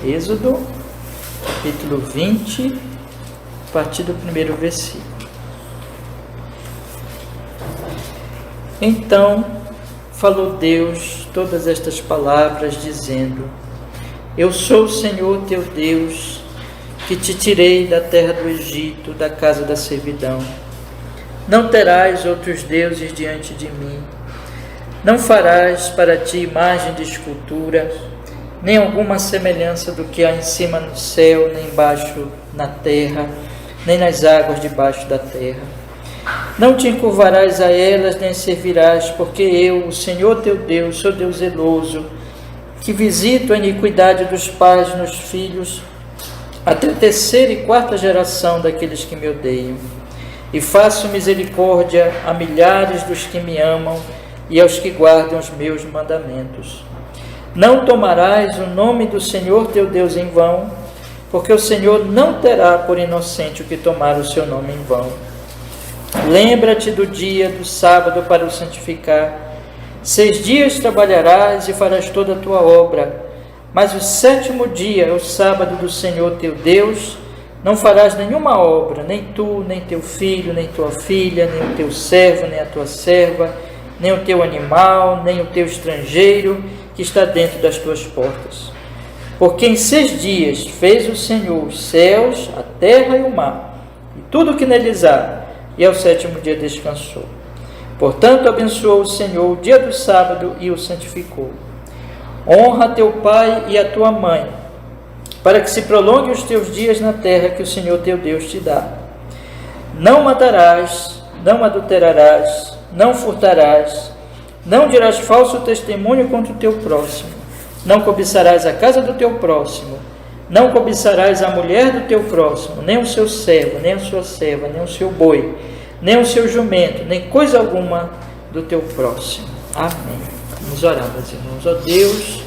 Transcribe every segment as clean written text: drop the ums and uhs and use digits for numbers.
Êxodo, capítulo 20, a partir do primeiro versículo. Então falou Deus todas estas palavras, dizendo: Eu sou o Senhor teu Deus, que te tirei da terra do Egito, da casa da servidão. Não terás outros deuses diante de mim. Não farás para ti imagem de escultura, nem alguma semelhança do que há em cima no céu, nem embaixo na terra, nem nas águas debaixo da terra. Não te encurvarás a elas, nem servirás, porque eu, o Senhor teu Deus, sou Deus zeloso, que visito a iniquidade dos pais nos filhos, até a terceira e quarta geração daqueles que me odeiam. E faço misericórdia a milhares dos que me amam e aos que guardam os meus mandamentos. Não tomarás o nome do Senhor teu Deus em vão, porque o Senhor não terá por inocente o que tomar o seu nome em vão. Lembra-te do dia do sábado para o santificar. 6 dias trabalharás e farás toda a tua obra, mas o 7º dia, o sábado do Senhor teu Deus, não farás nenhuma obra, nem tu, nem teu filho, nem tua filha, nem o teu servo, nem a tua serva, nem o teu animal, nem o teu estrangeiro que está dentro das tuas portas. Porque em 6 dias fez o Senhor os céus, a terra e o mar, e tudo o que neles há, e ao 7º dia descansou. Portanto, abençoou o Senhor o dia do sábado e o santificou. Honra teu pai e a tua mãe, para que se prolongue os teus dias na terra que o Senhor teu Deus te dá. Não matarás, não adulterarás, não furtarás, não dirás falso testemunho contra o teu próximo, não cobiçarás a casa do teu próximo, não cobiçarás a mulher do teu próximo, nem o seu servo, nem a sua serva, nem o seu boi, nem o seu jumento, nem coisa alguma do teu próximo. Amém. Vamos orar, meus irmãos. Ó Deus,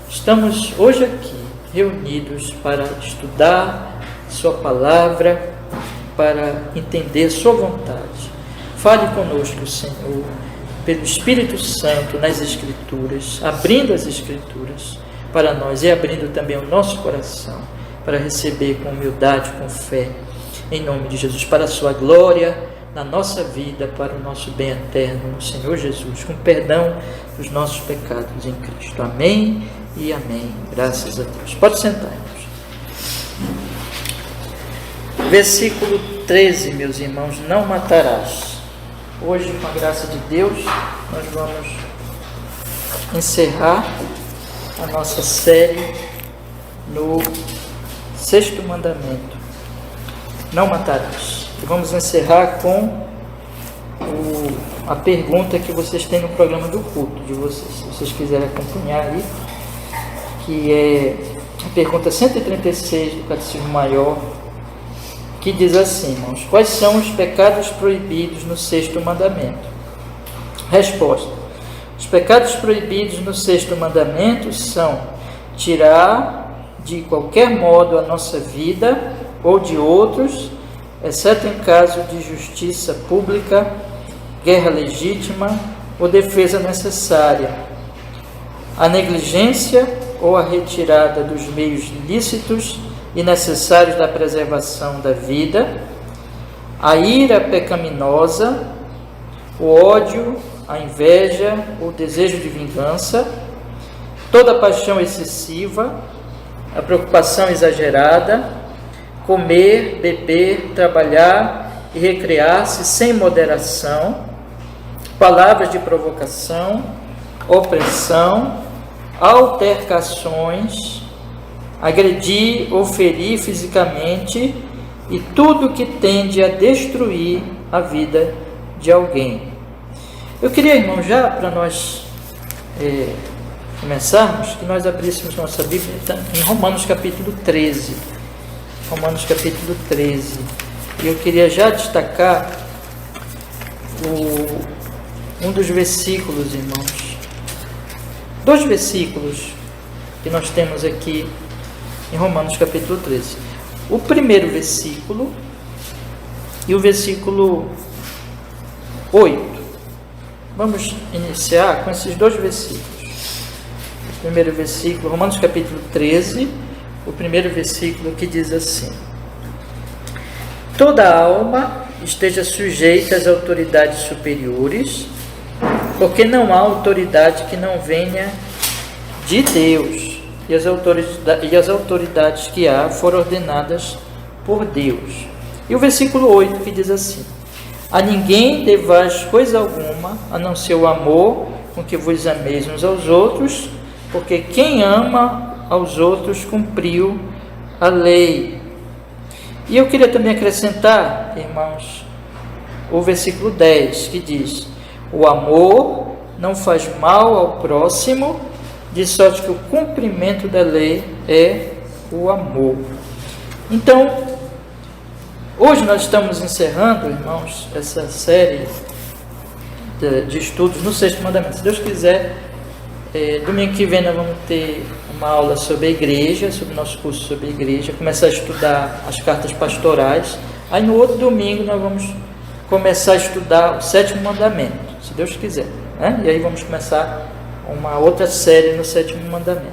estamos hoje aqui reunidos para estudar sua palavra, para entender sua vontade. Fale conosco, Senhor, pelo Espírito Santo nas Escrituras, abrindo as Escrituras para nós e abrindo também o nosso coração para receber com humildade, com fé, em nome de Jesus, para a sua glória na nossa vida, para o nosso bem eterno no Senhor Jesus, com perdão dos nossos pecados em Cristo. Amém e amém. Graças a Deus. Pode sentar, irmãos. Versículo 13, meus irmãos: não matarás. Hoje, com a graça de Deus, nós vamos encerrar a nossa série no 6º mandamento: não matarás. E vamos encerrar com a pergunta que vocês têm no programa do culto de vocês, se vocês quiserem acompanhar aí, que é a pergunta 136 do Catecismo Maior, que diz assim, irmãos: quais são os pecados proibidos no 6º mandamento? Resposta: os pecados proibidos no 6º mandamento são tirar de qualquer modo a nossa vida ou de outros, exceto em caso de justiça pública, guerra legítima ou defesa necessária, a negligência ou a retirada dos meios lícitos e necessários da preservação da vida, a ira pecaminosa, o ódio, a inveja, o desejo de vingança, toda paixão excessiva, a preocupação exagerada, comer, beber, trabalhar e recrear-se sem moderação, palavras de provocação, opressão, altercações, agredir ou ferir fisicamente e tudo que tende a destruir a vida de alguém. Eu queria, irmão, já para nós começarmos, que nós abríssemos nossa Bíblia em Romanos capítulo 13. Romanos capítulo 13. E eu queria já destacar um dos versículos, irmãos. 2 versículos que nós temos aqui em Romanos capítulo 13. O primeiro versículo e o versículo 8. Vamos iniciar com esses 2 versículos. O primeiro versículo, Romanos capítulo 13, o primeiro versículo, que diz assim: toda alma esteja sujeita às autoridades superiores, porque não há autoridade que não venha de Deus, e as autoridades que há foram ordenadas por Deus. E o versículo 8, que diz assim: a ninguém devais coisa alguma, a não ser o amor com que vos ameis uns aos outros, porque quem ama aos outros cumpriu a lei. E eu queria também acrescentar, irmãos, o versículo 10, que diz: o amor não faz mal ao próximo, de sorte que o cumprimento da lei é o amor. Então, hoje nós estamos encerrando, irmãos, essa série de estudos no sexto mandamento. Se Deus quiser, domingo que vem nós vamos ter uma aula sobre a igreja, sobre o nosso curso sobre a igreja, começar a estudar as cartas pastorais. Aí no outro domingo nós vamos começar a estudar o sétimo mandamento, se Deus quiser, né? E aí vamos começar uma outra série no sétimo mandamento.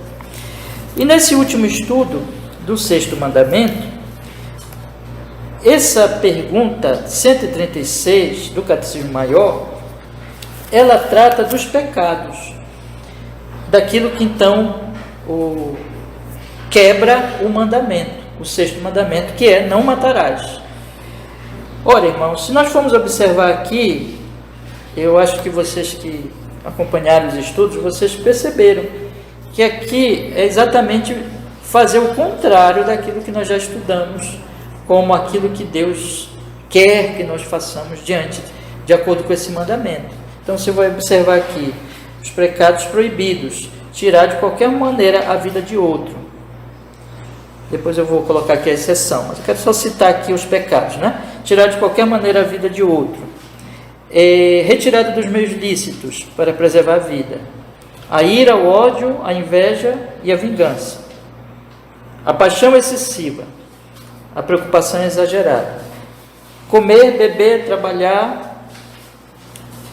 E nesse último estudo do sexto mandamento, essa pergunta 136 do Catecismo Maior, ela trata dos pecados, daquilo que então quebra o mandamento, o sexto mandamento, que é não matarás. Ora, irmãos, se nós formos observar aqui, eu acho que vocês que acompanharam os estudos, vocês perceberam que aqui é exatamente fazer o contrário daquilo que nós já estudamos, como aquilo que Deus quer que nós façamos de acordo com esse mandamento. Então você vai observar aqui os pecados proibidos: tirar de qualquer maneira a vida de outro. Depois eu vou colocar aqui a exceção, mas eu quero só citar aqui os pecados, né? Tirar de qualquer maneira a vida de outro, retirada dos meios lícitos para preservar a vida, a ira, o ódio, a inveja e a vingança, a paixão excessiva, a preocupação exagerada, comer, beber, trabalhar,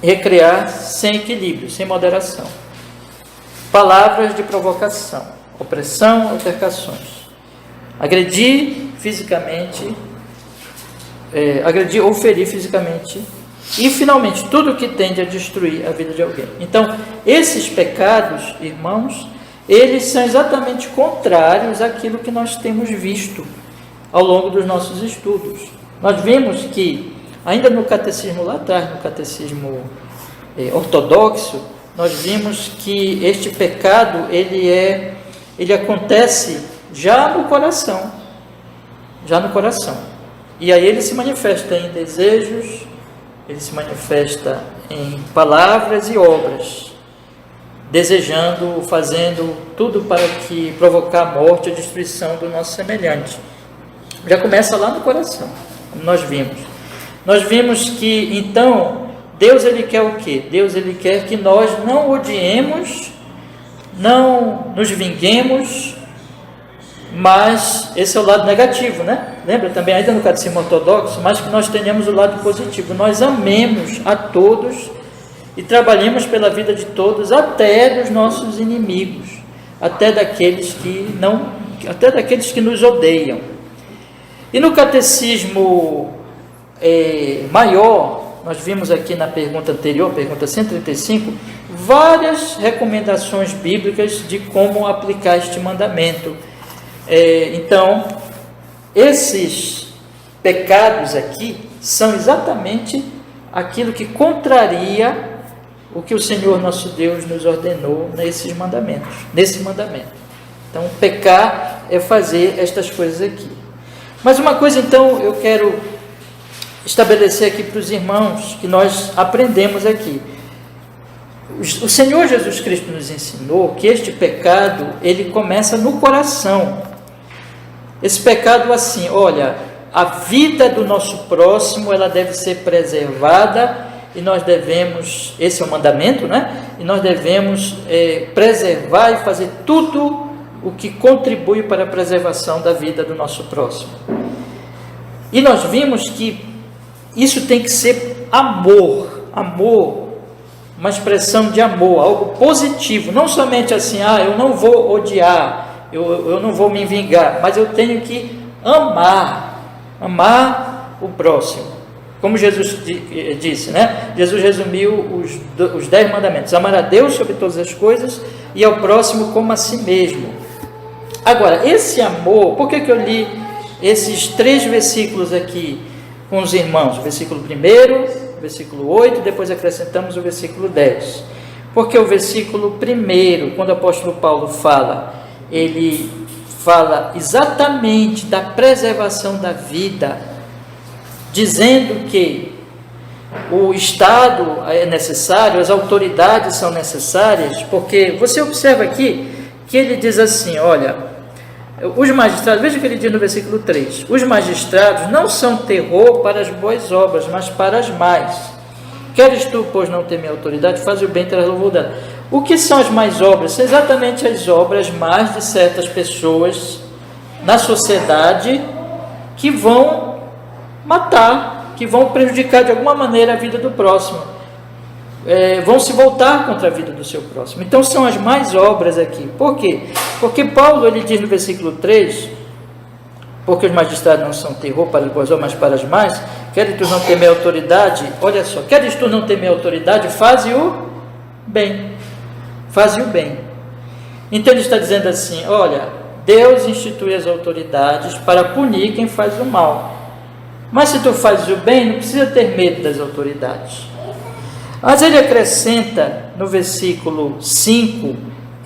recrear sem equilíbrio, sem moderação, palavras de provocação, opressão, altercações, agredir ou ferir fisicamente, e finalmente tudo que tende a destruir a vida de alguém. Então, esses pecados, irmãos, eles são exatamente contrários àquilo que nós temos visto ao longo dos nossos estudos. Nós vimos que, ainda no catecismo lá atrás, no catecismo ortodoxo, nós vimos que este pecado, ele acontece já no coração, e aí ele se manifesta em desejos, ele se manifesta em palavras e obras, desejando, fazendo tudo para provocar a morte e a destruição do nosso semelhante. Já começa lá no coração, como nós vimos. Nós vimos que, então, Deus ele quer o quê? Deus ele quer que nós não odiemos, não nos vinguemos, mas esse é o lado negativo, né? Lembra também, ainda no Catecismo Ortodoxo, mas que nós tenhamos o lado positivo. Nós amemos a todos e trabalhemos pela vida de todos, até dos nossos inimigos, até daqueles que nos odeiam. E no Catecismo Maior, nós vimos aqui na pergunta anterior, pergunta 135, várias recomendações bíblicas de como aplicar este mandamento. Então, esses pecados aqui são exatamente aquilo que contraria o que o Senhor nosso Deus nos ordenou nesse mandamento. Então, pecar é fazer estas coisas aqui. Mas uma coisa, então, eu quero estabelecer aqui para os irmãos, que nós aprendemos aqui. O Senhor Jesus Cristo nos ensinou que este pecado, ele começa no coração. Esse pecado assim, olha, a vida do nosso próximo, ela deve ser preservada, e nós devemos, esse é o mandamento, né? E nós devemos preservar e fazer tudo o que contribui para a preservação da vida do nosso próximo. E nós vimos que isso tem que ser amor, uma expressão de amor, algo positivo, não somente assim, eu não vou odiar, eu não vou me vingar, mas eu tenho que amar o próximo. Como Jesus disse, né? Jesus resumiu os 10 mandamentos: amar a Deus sobre todas as coisas e ao próximo como a si mesmo. Agora, esse amor, por que eu li esses 3 versículos aqui com os irmãos? O versículo 1, o versículo 8, depois acrescentamos o versículo 10. Porque o versículo 1, quando o apóstolo Paulo fala, ele fala exatamente da preservação da vida, dizendo que o Estado é necessário, as autoridades são necessárias, porque você observa aqui que ele diz assim, olha, os magistrados, veja o que ele diz no versículo 3, os magistrados não são terror para as boas obras, mas para as más. Queres tu, pois, não temer autoridade, faz o bem, terás louvor dela. O que são as más obras? São exatamente as obras más de certas pessoas na sociedade que vão matar, que vão prejudicar de alguma maneira a vida do próximo, vão se voltar contra a vida do seu próximo. Então são as más obras aqui. Por quê? Porque Paulo, ele diz no versículo 3, porque os magistrados não são terror para as boas obras, mas para as más. Queres tu não temer autoridade? Olha só, queres tu não temer autoridade? Faze o bem. Faze o bem. Então ele está dizendo assim, olha, Deus institui as autoridades para punir quem faz o mal. Mas se tu fazes o bem, não precisa ter medo das autoridades. Mas ele acrescenta no versículo 5,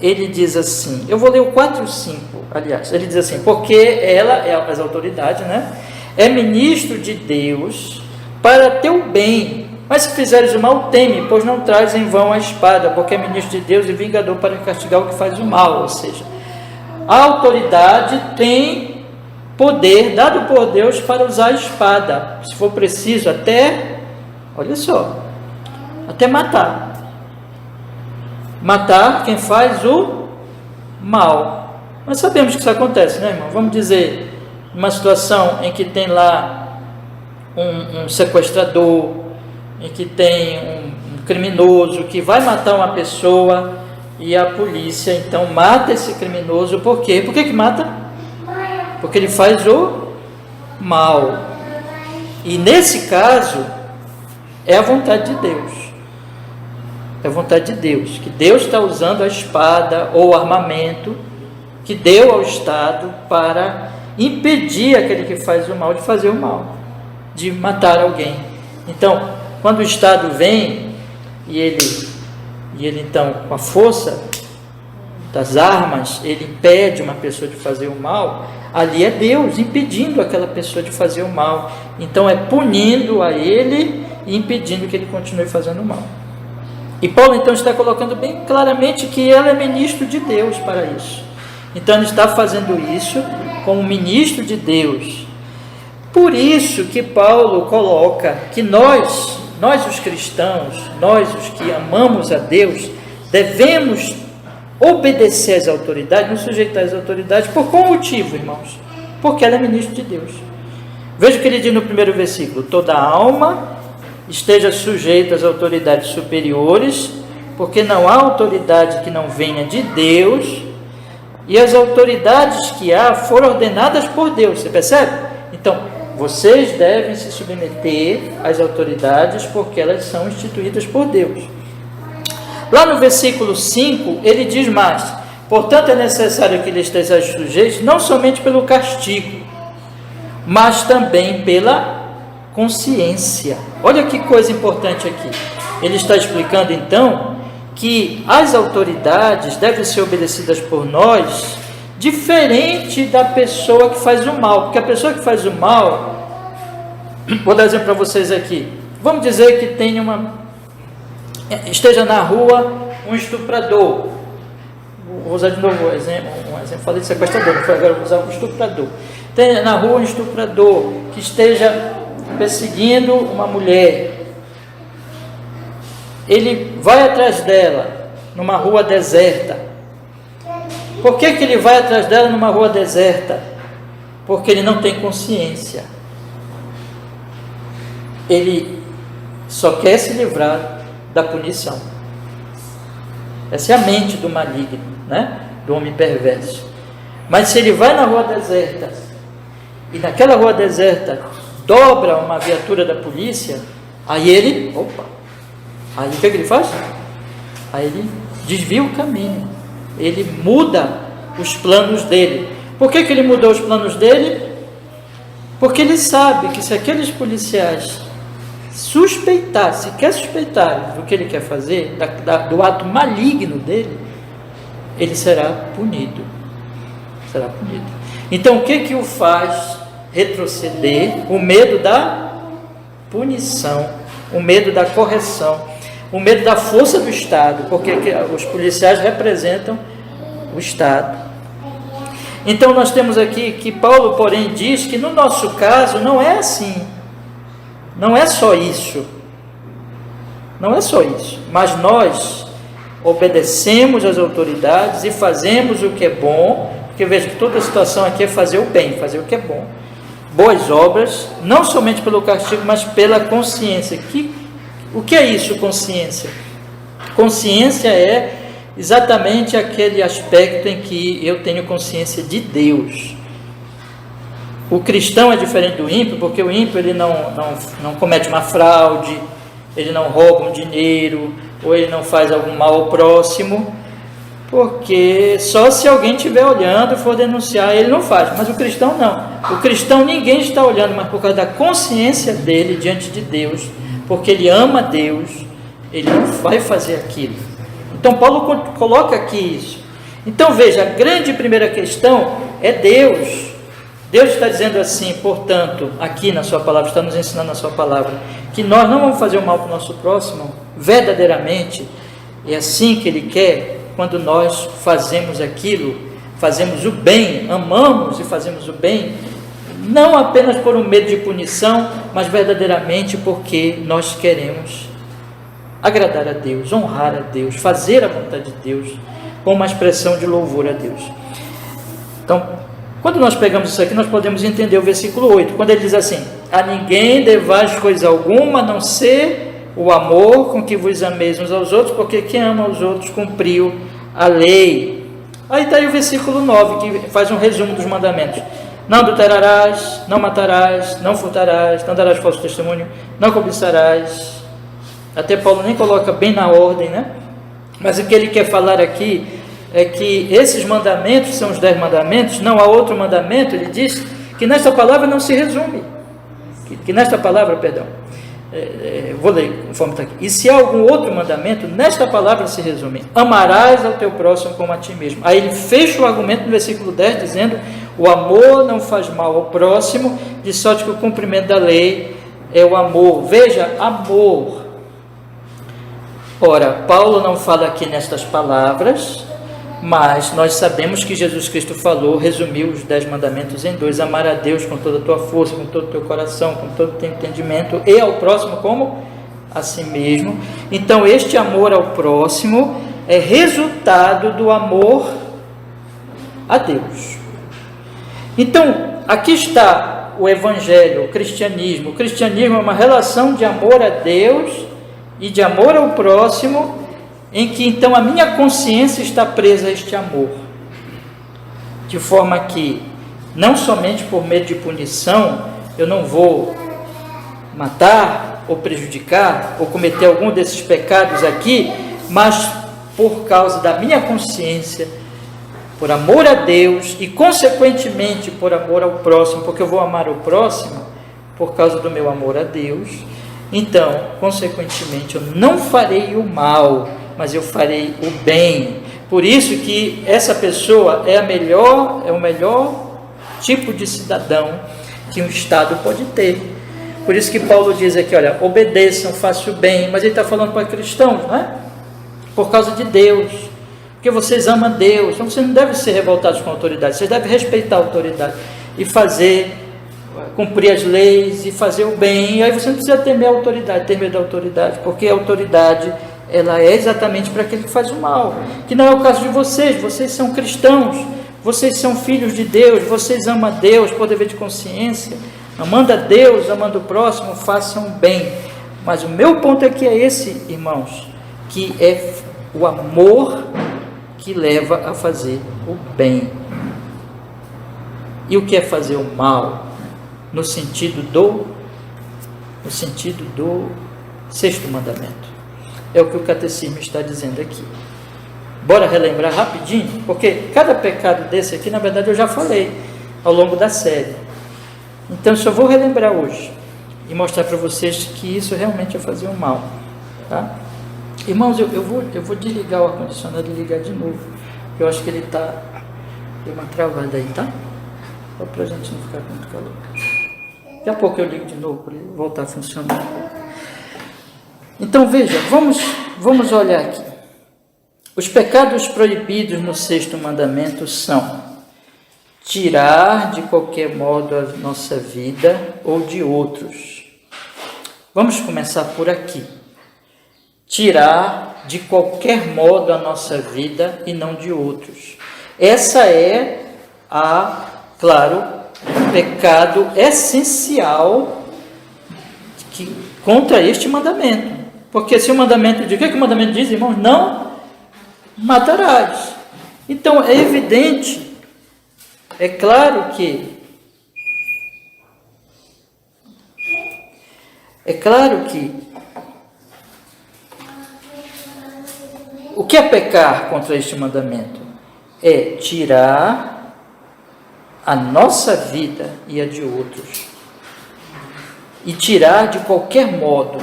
ele diz assim, eu vou ler o 4 e o 5, aliás, ele diz assim, porque ela, as autoridades, né, é ministro de Deus para teu bem, mas se fizeres o mal, teme, pois não traz em vão a espada, porque é ministro de Deus e vingador para castigar o que faz o mal. Ou seja, a autoridade tem poder dado por Deus para usar a espada, se for preciso, até, olha só, até matar quem faz o mal. Nós sabemos que isso acontece, né, irmão? Vamos dizer, uma situação em que tem lá um sequestrador, em que tem um criminoso que vai matar uma pessoa e a polícia então mata esse criminoso. Por quê? Por que mata? Porque ele faz o mal. E nesse caso é a vontade de Deus. É a vontade de Deus, que Deus está usando a espada ou o armamento que deu ao Estado para impedir aquele que faz o mal de fazer o mal, de matar alguém. Então, quando o Estado vem e ele então, com a força das armas, ele impede uma pessoa de fazer o mal, ali é Deus impedindo aquela pessoa de fazer o mal. Então é punindo a ele e impedindo que ele continue fazendo o mal. E Paulo então está colocando bem claramente que ele é ministro de Deus para isso. Então ele está fazendo isso como ministro de Deus. Por isso que Paulo coloca que nós os cristãos, nós os que amamos a Deus, devemos obedecer às autoridades, nos sujeitar às autoridades. Por qual motivo, irmãos? Porque ela é ministro de Deus. Veja o que ele diz no primeiro versículo: toda alma esteja sujeita às autoridades superiores, porque não há autoridade que não venha de Deus, e as autoridades que há foram ordenadas por Deus. Você percebe? Então, vocês devem se submeter às autoridades, porque elas são instituídas por Deus. Lá no versículo 5, ele diz mais: portanto é necessário que lhes estejam sujeitos, não somente pelo castigo, mas também pela consciência. Olha que coisa importante aqui. Ele está explicando então que as autoridades devem ser obedecidas por nós, diferente da pessoa que faz o mal. Porque a pessoa que faz o mal, vou dar um exemplo para vocês aqui. Vamos dizer que esteja na rua um estuprador. Vou usar de novo um exemplo. Falei de sequestrador, agora vou usar um estuprador. Tem na rua um estuprador que esteja perseguindo uma mulher. Ele vai atrás dela numa rua deserta. Por que ele vai atrás dela numa rua deserta? Porque ele não tem consciência. Ele só quer se livrar da punição. Essa é a mente do maligno, né? Do homem perverso. Mas se ele vai na rua deserta, e naquela rua deserta dobra uma viatura da polícia, aí ele, aí o que ele faz? Aí ele desvia o caminho, ele muda os planos dele. Por que ele mudou os planos dele? Porque ele sabe que se aqueles policiais quer suspeitar do que ele quer fazer, do ato maligno dele, ele será punido. Então o que o faz retroceder? O medo da punição, o medo da correção, o medo da força do Estado, porque os policiais representam o Estado. Então nós temos aqui que Paulo, porém, diz que no nosso caso não é assim, não é só isso, mas nós obedecemos às autoridades e fazemos o que é bom, porque veja que toda a situação aqui é fazer o bem, fazer o que é bom, boas obras, não somente pelo castigo, mas pela consciência. O que é isso, consciência? Consciência é exatamente aquele aspecto em que eu tenho consciência de Deus. O cristão é diferente do ímpio, porque o ímpio ele não comete uma fraude, ele não rouba um dinheiro, ou ele não faz algum mal ao próximo, porque só se alguém estiver olhando, for denunciar, ele não faz. Mas o cristão não. O cristão ninguém está olhando, mas por causa da consciência dele diante de Deus, porque ele ama Deus, ele não vai fazer aquilo. Então Paulo coloca aqui isso. Então veja, a grande primeira questão é Deus. Deus está dizendo assim, portanto, aqui na sua palavra, está nos ensinando na sua palavra, que nós não vamos fazer o mal para o nosso próximo, verdadeiramente, é assim que Ele quer, quando nós fazemos aquilo, fazemos o bem, amamos e fazemos o bem, não apenas por um medo de punição, mas verdadeiramente porque nós queremos agradar a Deus, honrar a Deus, fazer a vontade de Deus, com uma expressão de louvor a Deus. Então, quando nós pegamos isso aqui, nós podemos entender o versículo 8, quando ele diz assim: a ninguém devais coisa alguma, a não ser o amor com que vos ameis uns aos outros, porque quem ama aos outros cumpriu a lei. Aí está aí o versículo 9, que faz um resumo dos mandamentos: não adulterarás, não matarás, não furtarás, não darás falso testemunho, não cobiçarás. Até Paulo nem coloca bem na ordem, né? Mas o que ele quer falar aqui é que esses mandamentos são os 10 mandamentos, não há outro mandamento. Ele diz que nesta palavra não se resume, que nesta palavra, vou ler conforme está aqui, e se há algum outro mandamento, nesta palavra se resume: amarás ao teu próximo como a ti mesmo. Aí ele fecha o argumento no versículo 10 dizendo: o amor não faz mal ao próximo, de sorte que o cumprimento da lei é o amor. Veja, amor. Ora, Paulo não fala aqui nestas palavras, mas nós sabemos que Jesus Cristo falou, resumiu os 10 mandamentos em 2: amar a Deus com toda a tua força, com todo o teu coração, com todo o teu entendimento, e ao próximo como a si mesmo. Então este amor ao próximo é resultado do amor a Deus. Então aqui está o Evangelho, o cristianismo. O cristianismo é uma relação de amor a Deus e de amor ao próximo, em que então a minha consciência está presa a este amor, de forma que não somente por medo de punição eu não vou matar ou prejudicar ou cometer algum desses pecados aqui, mas por causa da minha consciência, por amor a Deus e consequentemente por amor ao próximo, porque eu vou amar o próximo por causa do meu amor a Deus. Então, consequentemente, eu não farei o mal, mas eu farei o bem. Por isso que essa pessoa é o melhor tipo de cidadão que um Estado pode ter. Por isso que Paulo diz aqui, olha, obedeçam, façam o bem, mas ele está falando para cristãos, não é? Por causa de Deus, porque vocês amam Deus, então vocês não devem ser revoltados com a autoridade, vocês devem respeitar a autoridade e cumprir as leis e fazer o bem. E aí você não precisa temer a autoridade, ter medo da autoridade, porque a autoridade, ela é exatamente para aquele que faz o mal, que não é o caso de vocês são cristãos, vocês são filhos de Deus, vocês amam a Deus por dever de consciência, amando a Deus, amando o próximo, façam o bem. Mas o meu ponto aqui é esse, irmãos, que é o amor que leva a fazer o bem. E o que é fazer o mal? No sentido do sexto mandamento. É o que o catecismo está dizendo aqui. Bora relembrar rapidinho, porque cada pecado desse aqui, na verdade, eu já falei ao longo da série. Então, só vou relembrar hoje e mostrar para vocês que isso realmente é fazer o mal, tá? Irmãos, eu vou desligar o ar-condicionado e ligar de novo. Eu acho que ele deu uma travada aí, tá? Só para a gente não ficar com muito calor. Daqui a pouco eu ligo de novo para ele voltar a funcionar. Então, veja, vamos olhar aqui. Os pecados proibidos no sexto mandamento são tirar de qualquer modo a nossa vida ou de outros. Vamos começar por aqui. Tirar de qualquer modo a nossa vida e não de outros. Essa é claro, o pecado essencial contra este mandamento. Porque se o mandamento diz, o que o mandamento diz, irmãos? Não matarás. Então é evidente, é claro que o que é pecar contra este mandamento? É tirar a nossa vida e a de outros. E tirar de qualquer modo.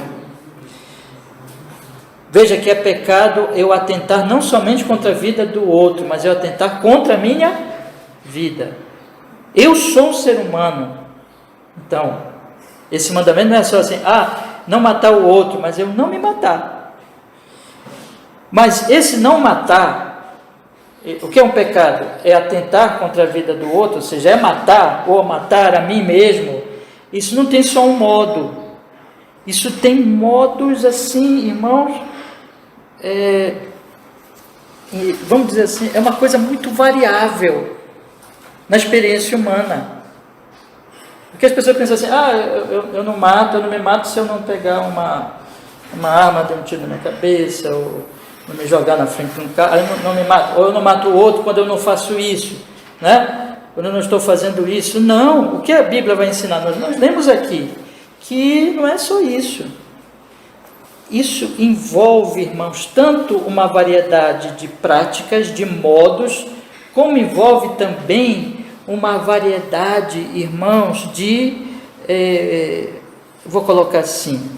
Veja que é pecado eu atentar não somente contra a vida do outro, mas eu atentar contra a minha vida. Eu sou um ser humano. Então, esse mandamento não é só assim, não matar o outro, mas eu não me matar. Mas esse não matar, o que é um pecado? É atentar contra a vida do outro, ou seja, é matar ou matar a mim mesmo. Isso não tem só um modo. Isso tem modos assim, irmãos, vamos dizer assim, é uma coisa muito variável na experiência humana. Porque as pessoas pensam assim, eu não me mato se eu não pegar uma arma, dar um tiro na minha cabeça, ou não me jogar na frente de um carro, aí eu não me mato, ou eu não mato o outro quando eu não faço isso, né? Quando eu não estou fazendo isso. Não, o que a Bíblia vai ensinar? Nós lemos aqui que não é só isso. Isso envolve, irmãos, tanto uma variedade de práticas, de modos, como envolve também uma variedade, irmãos, vou colocar assim,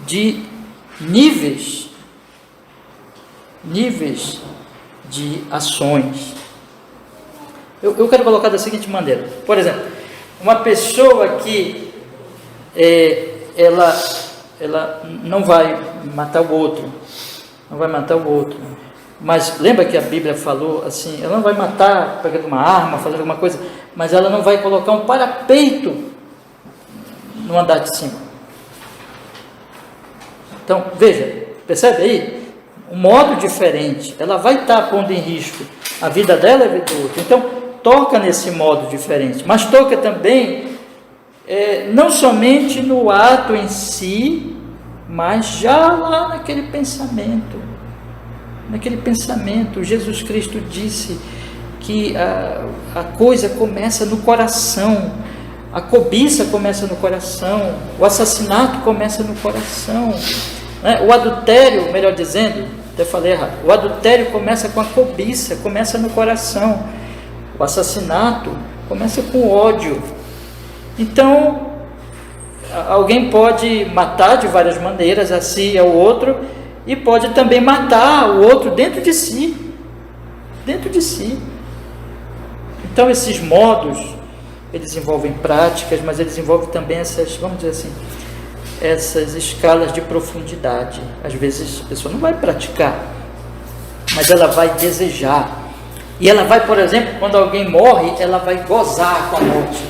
de níveis de ações. Eu quero colocar da seguinte maneira. Por exemplo, uma pessoa que ela não vai matar o outro, mas lembra que a Bíblia falou assim, ela não vai matar pegando uma arma, fazendo alguma coisa, mas ela não vai colocar um parapeito no andar de cima. Então, veja, percebe aí? Um modo diferente, ela vai estar pondo em risco a vida dela e a vida do outro. Então, toca nesse modo diferente, mas toca também não somente no ato em si, mas já lá naquele pensamento. Jesus Cristo disse que a coisa começa no coração, a cobiça começa no coração, o assassinato começa no coração, né? O adultério, melhor dizendo, até falei errado, o adultério começa com a cobiça, começa no coração, o assassinato começa com ódio. Então, alguém pode matar de várias maneiras, a si e ao outro, e pode também matar o outro dentro de si. Então, esses modos, eles envolvem práticas, mas eles envolvem também essas, vamos dizer assim, essas escalas de profundidade. Às vezes a pessoa não vai praticar, mas ela vai desejar. E ela vai, por exemplo, quando alguém morre, ela vai gozar com a morte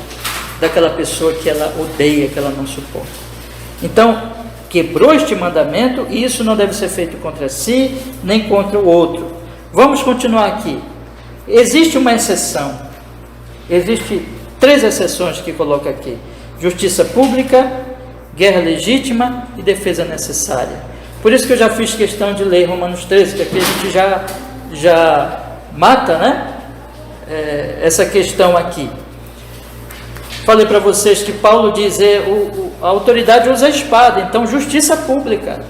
daquela pessoa que ela odeia, que ela não suporta. Então, quebrou este mandamento, e isso não deve ser feito contra si, nem contra o outro. Vamos continuar aqui. Existe uma exceção. Existem 3 exceções que coloca aqui: justiça pública, guerra legítima e defesa necessária. Por isso que eu já fiz questão de ler Romanos 13, que aqui a gente já mata, né? Essa questão aqui. Falei para vocês que Paulo diz, a autoridade usa a espada, então justiça pública.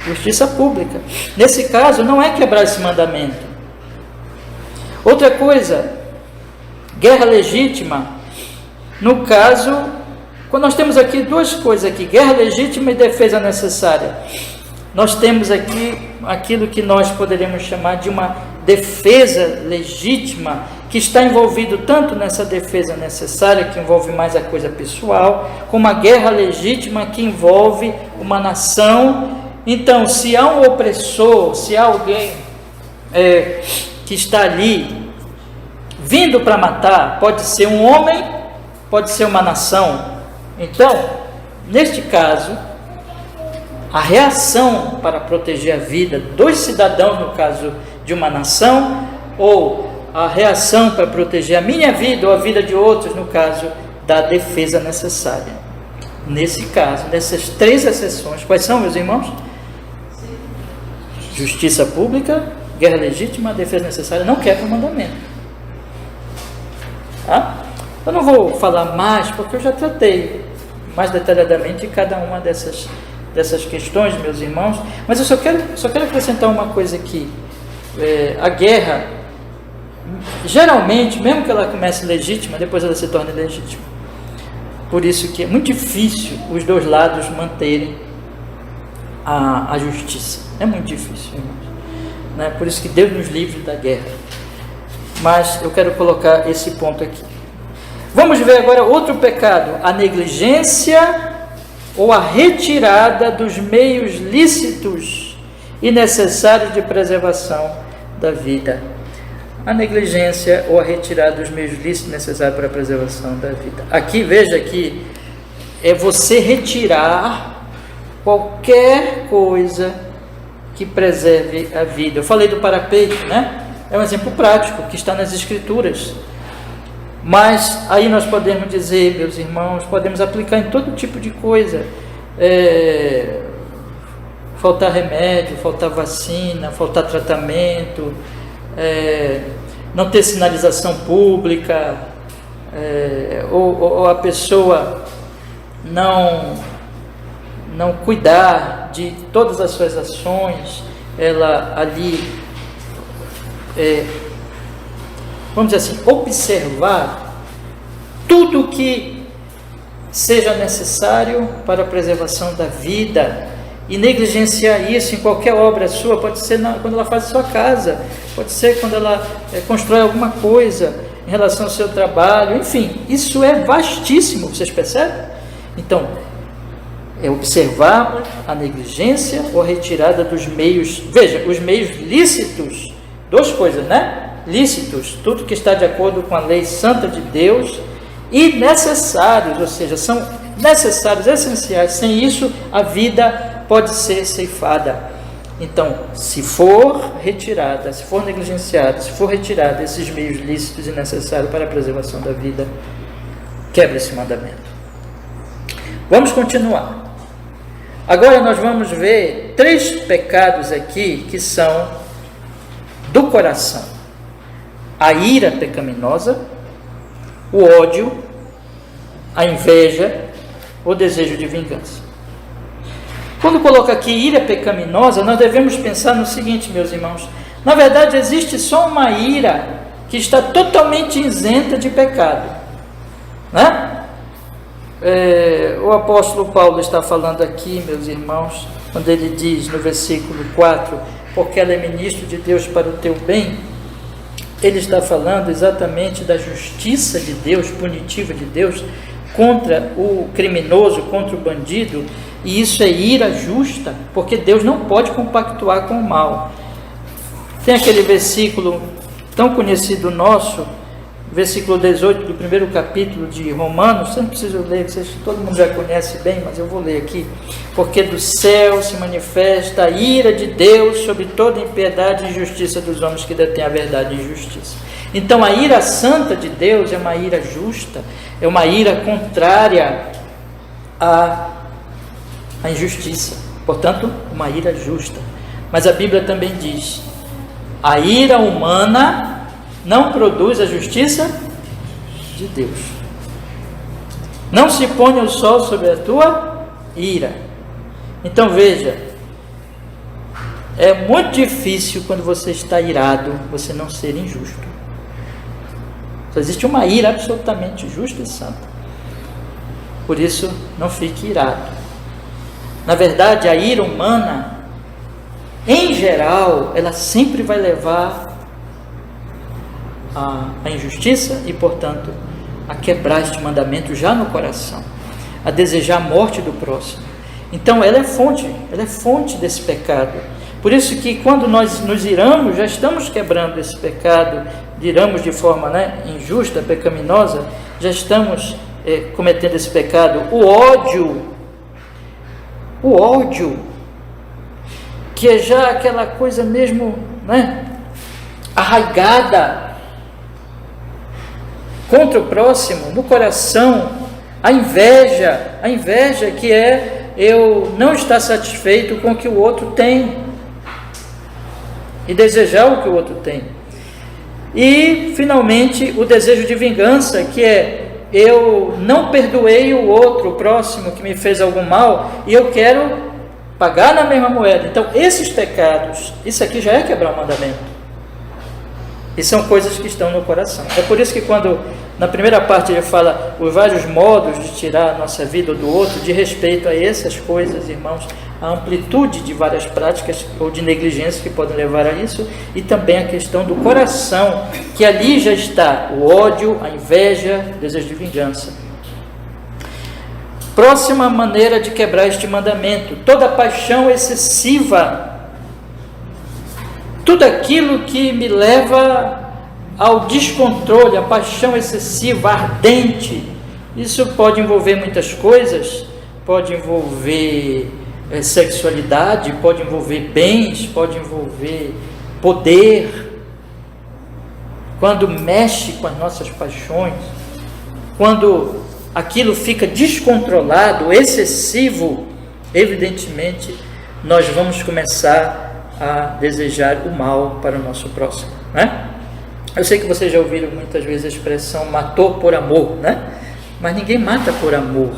Justiça pública. Nesse caso, não é quebrar esse mandamento. Outra coisa, guerra legítima. No caso, quando nós temos aqui duas coisas aqui, guerra legítima e defesa necessária. Nós temos aqui aquilo que nós poderíamos chamar de uma defesa legítima, que está envolvido tanto nessa defesa necessária, que envolve mais a coisa pessoal, como a guerra legítima, que envolve uma nação. Então, se há um opressor, se há alguém que está ali vindo para matar, pode ser um homem, pode ser uma nação. Então, neste caso, a reação para proteger a vida dos cidadãos, no caso de uma nação, ou a reação para proteger a minha vida ou a vida de outros, no caso da defesa necessária. Nesse caso, nessas três exceções, quais são, meus irmãos? Justiça pública, guerra legítima, defesa necessária, não quebra o mandamento. Tá? Eu não vou falar mais, porque eu já tratei mais detalhadamente cada uma dessas questões, meus irmãos, mas eu só quero acrescentar uma coisa aqui. A guerra, geralmente, mesmo que ela comece legítima, depois ela se torna ilegítima. Por isso que é muito difícil os dois lados manterem a justiça. É muito difícil, irmãos. Né? Por isso que Deus nos livre da guerra. Mas eu quero colocar esse ponto aqui. Vamos ver agora outro pecado, a negligência ou a retirada dos meios lícitos e necessários de preservação da vida. A negligência ou a retirada dos meios lícitos necessários para a preservação da vida. Aqui, veja que é você retirar qualquer coisa que preserve a vida. Eu falei do parapeito, né? É um exemplo prático que está nas Escrituras. Mas aí nós podemos dizer, meus irmãos, podemos aplicar em todo tipo de coisa. Faltar remédio, faltar vacina, faltar tratamento, não ter sinalização pública, ou a pessoa não cuidar de todas as suas ações, ela ali, vamos dizer assim, observar tudo que seja necessário para a preservação da vida e negligenciar isso em qualquer obra sua. Pode ser quando ela faz a sua casa, pode ser quando ela constrói alguma coisa em relação ao seu trabalho, enfim, isso é vastíssimo, vocês percebem? Então, observar a negligência ou a retirada dos meios, veja, os meios lícitos, duas coisas, né? Lícitos, tudo que está de acordo com a lei santa de Deus, e necessários, ou seja, são necessários, essenciais. Sem isso, a vida pode ser ceifada. Então, se for retirada, se for negligenciada, se for retirada esses meios lícitos e necessários para a preservação da vida, quebra esse mandamento. Vamos continuar. Agora nós vamos ver 3 pecados aqui que são do coração: a ira pecaminosa, o ódio, a inveja, o desejo de vingança. Quando coloca aqui ira pecaminosa, nós devemos pensar no seguinte, meus irmãos: na verdade existe só uma ira que está totalmente isenta de pecado, né? O apóstolo Paulo está falando aqui, meus irmãos, quando ele diz no versículo 4, porque ela é ministro de Deus para o teu bem, ele está falando exatamente da justiça de Deus, punitiva de Deus, contra o criminoso, contra o bandido, e isso é ira justa, porque Deus não pode compactuar com o mal. Tem aquele versículo tão conhecido nosso, versículo 18 do primeiro capítulo de Romanos, você não precisa ler, todo mundo já conhece bem, mas eu vou ler aqui. Porque do céu se manifesta a ira de Deus sobre toda impiedade e injustiça dos homens que detêm a verdade e injustiça. Então a ira santa de Deus é uma ira justa, é uma ira contrária à injustiça, portanto uma ira justa. Mas a Bíblia também diz: a ira humana não produz a justiça de Deus. Não se ponha o sol sobre a tua ira. Então veja, é muito difícil quando você está irado, você não ser injusto. Só existe uma ira absolutamente justa e santa. Por isso, não fique irado. Na verdade, a ira humana, em geral, ela sempre vai levar à injustiça e, portanto, a quebrar este mandamento já no coração, a desejar a morte do próximo. Então, ela é fonte desse pecado. Por isso que quando nós nos iramos, já estamos quebrando esse pecado, iramos de forma injusta, pecaminosa, já estamos cometendo esse pecado. O ódio, que é já aquela coisa mesmo, arraigada contra o próximo, no coração. A inveja que é eu não estar satisfeito com o que o outro tem e desejar o que o outro tem. E finalmente o desejo de vingança, que é eu não perdoei o outro, o próximo que me fez algum mal, e eu quero pagar na mesma moeda. Então esses pecados, isso aqui já é quebrar o mandamento, e são coisas que estão no coração. É por isso que quando na primeira parte ele fala os vários modos de tirar a nossa vida do outro, de respeito a essas coisas, irmãos, a amplitude de várias práticas ou de negligência que podem levar a isso, e também a questão do coração, que ali já está o ódio, a inveja, o desejo de vingança. Próxima maneira de quebrar este mandamento: toda paixão excessiva, tudo aquilo que me leva ao descontrole, a paixão excessiva, ardente. Isso pode envolver muitas coisas, pode envolver sexualidade, pode envolver bens, pode envolver poder. Quando mexe com as nossas paixões, quando aquilo fica descontrolado, excessivo, evidentemente nós vamos começar a desejar o mal para o nosso próximo, Eu sei que vocês já ouviram muitas vezes a expressão matou por amor, Mas ninguém mata por amor.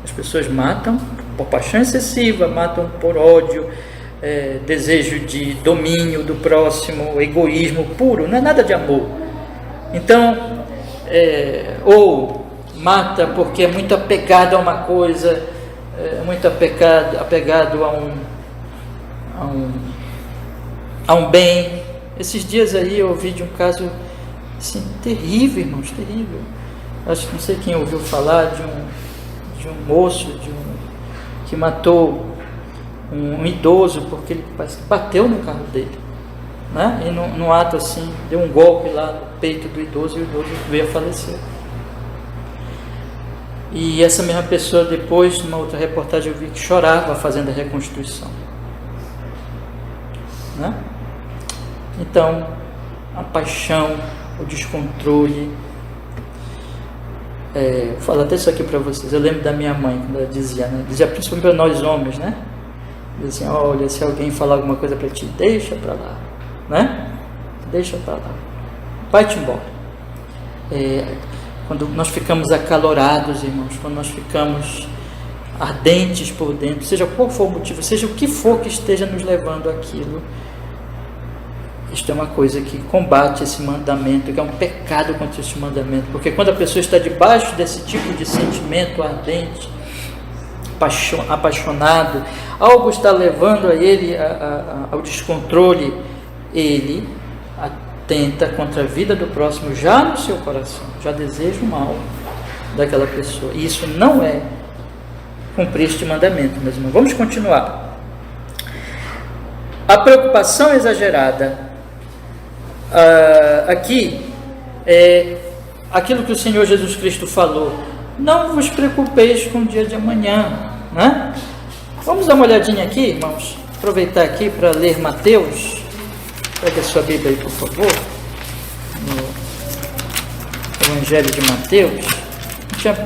As pessoas matam por paixão excessiva, matam por ódio, desejo de domínio do próximo, egoísmo puro, não é nada de amor. Então, ou mata porque é muito apegado a uma coisa, muito apegado a um bem. Esses dias aí eu ouvi de um caso assim, terrível, irmãos, terrível. Acho que não sei quem ouviu falar de um moço que matou um idoso porque ele bateu no carro dele, E num ato assim, deu um golpe lá no peito do idoso e o idoso veio a falecer. E essa mesma pessoa depois, numa outra reportagem, eu vi que chorava fazendo a reconstituição, Então, a paixão, o descontrole. Vou falar até isso aqui para vocês. Eu lembro da minha mãe, quando ela dizia, dizia principalmente para nós homens, dizia assim: olha, se alguém falar alguma coisa para ti, deixa para lá, Deixa para lá, vai-te embora. Quando nós ficamos acalorados, irmãos, quando nós ficamos ardentes por dentro, seja qual for o motivo, seja o que for que esteja nos levando àquilo, isto é uma coisa que combate esse mandamento, que é um pecado contra esse mandamento, porque quando a pessoa está debaixo desse tipo de sentimento ardente, apaixonado, algo está levando a ele ao descontrole, ele atenta contra a vida do próximo já no seu coração, já deseja o mal daquela pessoa, e isso não é cumprir este mandamento, meus irmãos. Vamos continuar. A preocupação exagerada. Aqui é aquilo que o Senhor Jesus Cristo falou: não vos preocupeis com o dia de amanhã, Vamos dar uma olhadinha aqui, irmãos, aproveitar aqui para ler Mateus. Pega a sua Bíblia aí, por favor, no Evangelho de Mateus.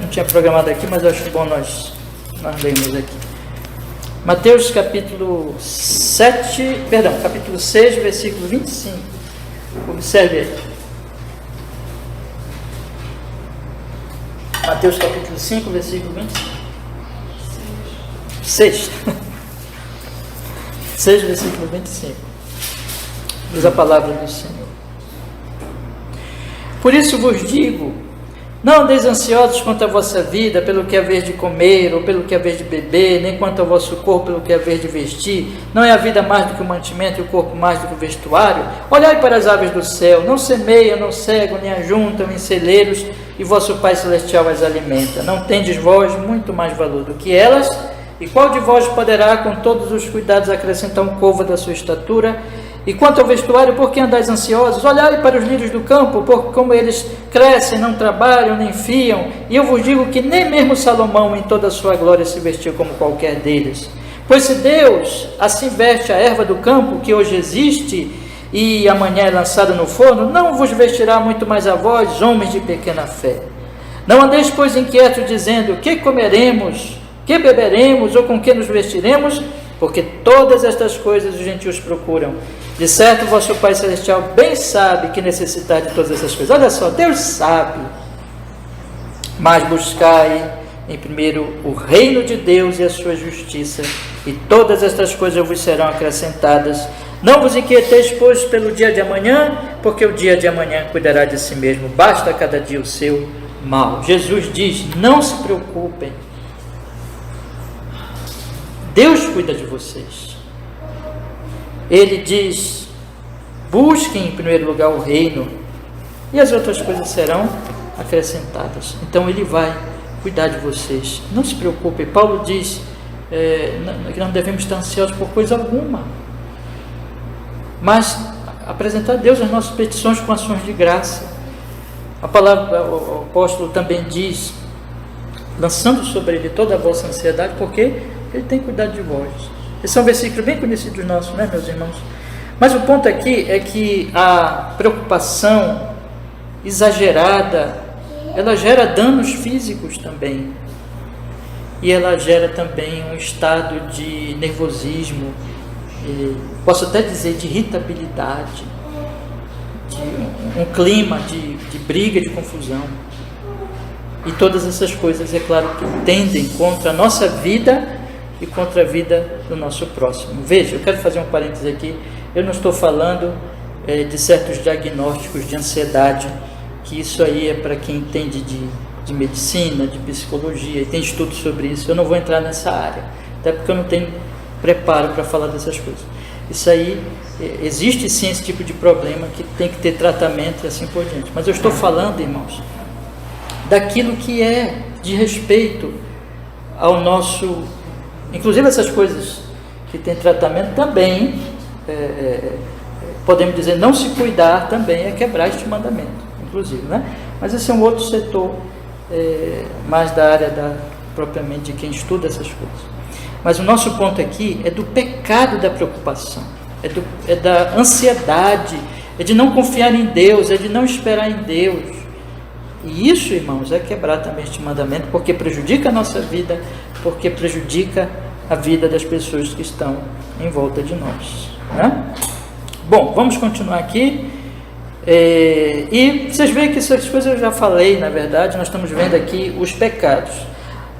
Não tinha programado aqui, mas eu acho bom nós lermos aqui. Mateus capítulo 6, versículo 25. Observe aí. Mateus capítulo 5, versículo 6. 6, versículo 25. Diz a palavra do Senhor. Por isso vos digo, não andeis ansiosos quanto à vossa vida, pelo que haver de comer, ou pelo que haver de beber, nem quanto ao vosso corpo, pelo que haver de vestir. Não é a vida mais do que o mantimento, e o corpo mais do que o vestuário? Olhai para as aves do céu, não semeiam, não cegam, nem ajuntam em celeiros, e vosso Pai Celestial as alimenta. Não tendes vós muito mais valor do que elas? E qual de vós poderá, com todos os cuidados, acrescentar um côvado à sua estatura? E quanto ao vestuário, por que andais ansiosos? Olhai para os lírios do campo, porque como eles crescem, não trabalham, nem fiam. E eu vos digo que nem mesmo Salomão, em toda a sua glória, se vestiu como qualquer deles. Pois se Deus assim veste a erva do campo, que hoje existe, e amanhã é lançada no forno, não vos vestirá muito mais a vós, homens de pequena fé. Não andeis, pois, inquietos, dizendo, que comeremos, que beberemos, ou com que nos vestiremos? Porque todas estas coisas os gentios procuram. De certo, vosso Pai Celestial bem sabe que necessitar de todas essas coisas. Olha só, Deus sabe. Mas buscai em primeiro o reino de Deus e a sua justiça, e todas estas coisas vos serão acrescentadas. Não vos inquieteis, pois, pelo dia de amanhã, porque o dia de amanhã cuidará de si mesmo. Basta cada dia o seu mal. Jesus diz, não se preocupem. Deus cuida de vocês. Ele diz, busquem em primeiro lugar o reino, e as outras coisas serão acrescentadas. Então Ele vai cuidar de vocês. Não se preocupem. Paulo diz que não devemos estar ansiosos por coisa alguma, mas apresentar a Deus as nossas petições com ações de graça. A palavra, o apóstolo também diz, lançando sobre Ele toda a vossa ansiedade, porque Ele tem cuidado de vós. Esse é um versículo bem conhecido nosso, né, meus irmãos? Mas o ponto aqui é que a preocupação exagerada, ela gera danos físicos também. E ela gera também um estado de nervosismo, posso até dizer de irritabilidade, de um clima de briga, de confusão. E todas essas coisas, é claro, que tendem contra a nossa vida e contra a vida do nosso próximo. Veja, eu quero fazer um parênteses aqui. Eu não estou falando de certos diagnósticos de ansiedade, que isso aí é para quem entende de medicina, de psicologia, e tem estudo sobre isso. Eu não vou entrar nessa área, até porque eu não tenho preparo para falar dessas coisas. Isso aí, existe sim esse tipo de problema que tem que ter tratamento e assim por diante. Mas eu estou falando, irmãos, daquilo que é de respeito ao nosso... Inclusive essas coisas que tem tratamento também, podemos dizer, não se cuidar também é quebrar este mandamento, inclusive, né? Mas esse é um outro setor, mais da área propriamente de quem estuda essas coisas. Mas o nosso ponto aqui é do pecado da preocupação, é da ansiedade, é de não confiar em Deus, é de não esperar em Deus. E isso, irmãos, é quebrar também este mandamento, porque prejudica a nossa vida, porque prejudica a vida das pessoas que estão em volta de nós, né? Bom, vamos continuar aqui. E vocês veem que essas coisas eu já falei, na verdade. Nós estamos vendo aqui os pecados,